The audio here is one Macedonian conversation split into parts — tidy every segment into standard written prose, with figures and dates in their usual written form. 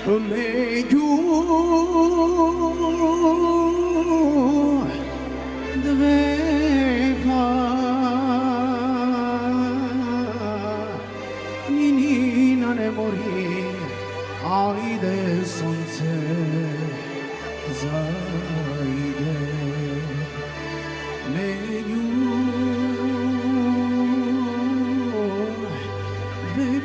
među dve planina ne mori, a ide sunce zaide među dve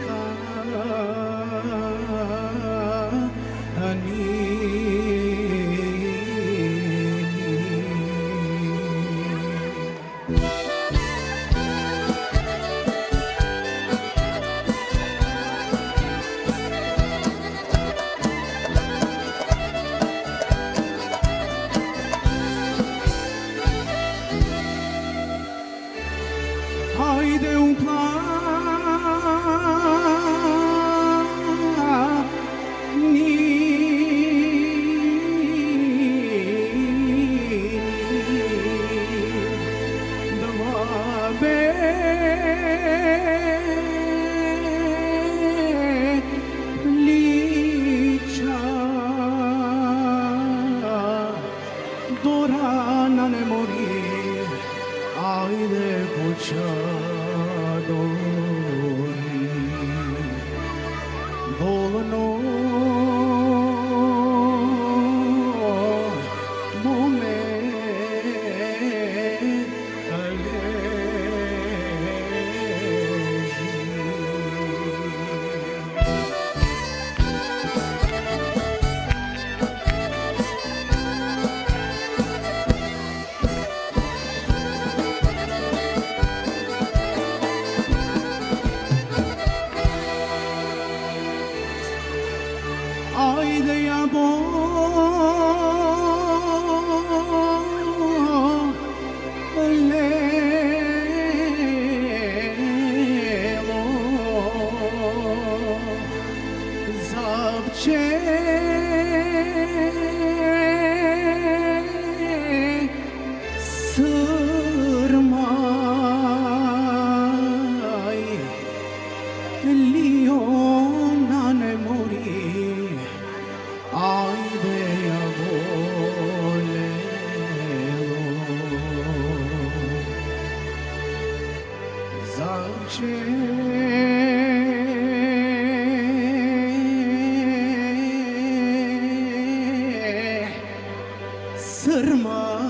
Ajde u do rana ne mori, ajde počadori bolno mome Ajde jabo lelo zapče srmaj liona ne mori. Ajde ja volelo zače srmaj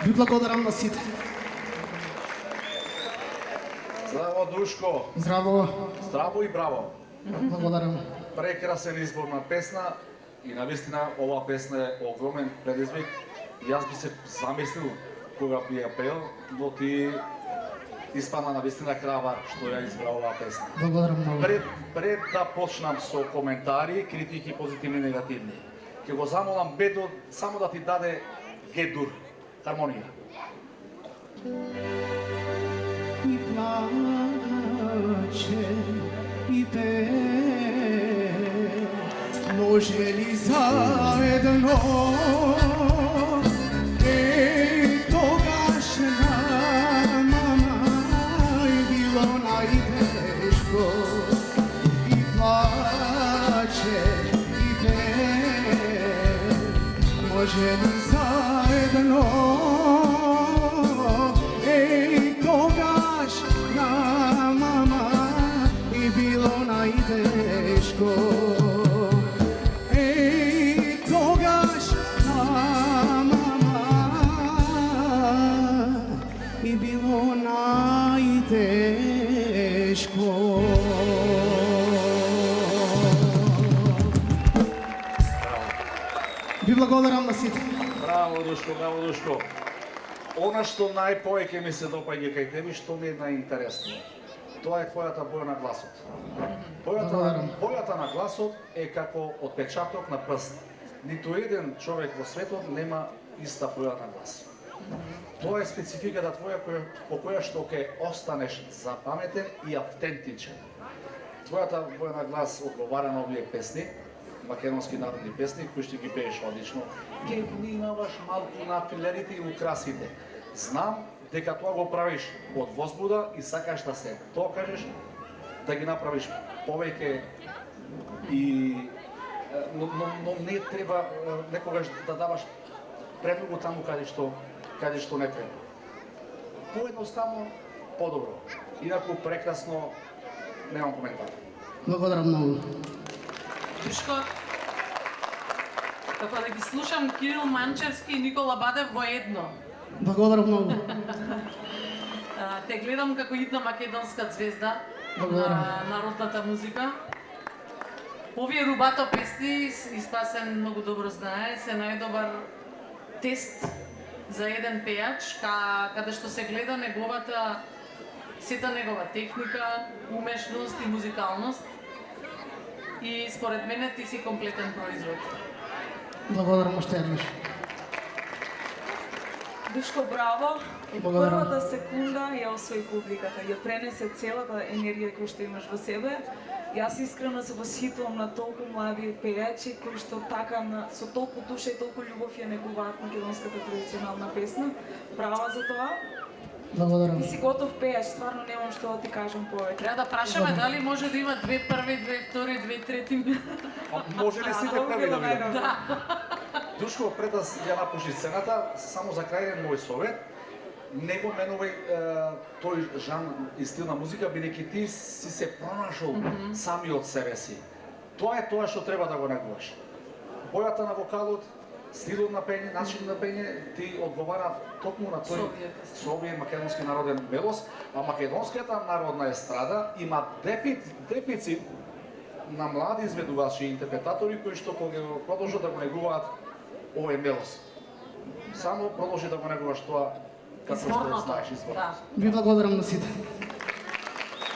Ви благодарам на сите. Здраво, Душко. Здраво. Здраво и браво. Благодарам. Прекрасен избор на песна и навистина ова песна е огромен предизвик. Јас би се замислил кога би ја пеел, но ти испадна навистина крава што ја избра оваа песна. Благодарам много. Пред да почнам со коментари, критики, позитивни и негативни, ќе го замолам Бедо само да ти даде Г-дур, хармонија. И плаче, и пее, може ли заедно, тогаш nama je bilo najteško, i plače, i peje, može li zajedno, тогаш nama je bilo najteško. Тогаш i bilo najteško. Ви благодарам на сите. Браво, Душко, браво, Душко. Она што најповеќе ми се допаѓа кај тебе, што ми е најинтересно, тоа е твојата боја на гласот. Бојата на гласот е како отпечаток на прст. Ниту еден човек во светот нема иста боја на глас. Тоа е спецификата твоја по која што ќе останеш запаметен и автентичен. твојата боја на глас одговара на овие песни, македонски народни песни, кои што ги пееш одлично. Ке внимаваш малку на филерите и украсите. Знам дека тоа го правиш од возбуда и сакаш да се докажеш, да ги направиш повеќе и но не треба некогаш да даваш премногу таму каде што не треба. Поедноставно подобро. Инаку прекрасно, немам коментар. Благодарам многу. Душко, како да ги слушам Кирил Манчевски и Никола Бадев во едно. Благодарам многу. Те гледам како идна македонска звезда Благодарам. на народната музика. Овие рубато песни, и Спасен многу добро знае, се најдобар тест за еден пејач, каде што се гледа неговата, сета негова техника, умешност и музикалност. И според мене ти си комплетен производ. Благодарам уште еднаш. Душко, браво! И Благодарам. првата секунда ја освои публиката, ја пренесе целата енергија која што имаш во себе. Јас искрено се восхитувам на толку млади пејачи кои што така со толку душа и толку љубов ја негуваат македонската традиционална песна. Браво за тоа! Благодарам. Ти си готов пејач, стварно немам што да ти кажам повеќе. Треба да прашаме дали може да има две први, две втори, две трети. Може ли сите први да бидат? Да. Душко, пред да ја напуши сцената, само за крај мој совет, не го менувај тој жан и стил на музика, бидејќи ти си се пронашол сами од себе си. Тоа е тоа што треба да го негуваш. Бојата на вокалот, стилот на пење, начин на пење, ти одговара токму на тој со овие македонски народен мелос, а македонската народна естрада има дефицит на млади изведувачи и интерпретатори кои што продолжат да го негуваат овој мелос. Само продолжи да го негуваш тоа како што Изворното. знаеш изворно. Да. Ви благодарам на сите.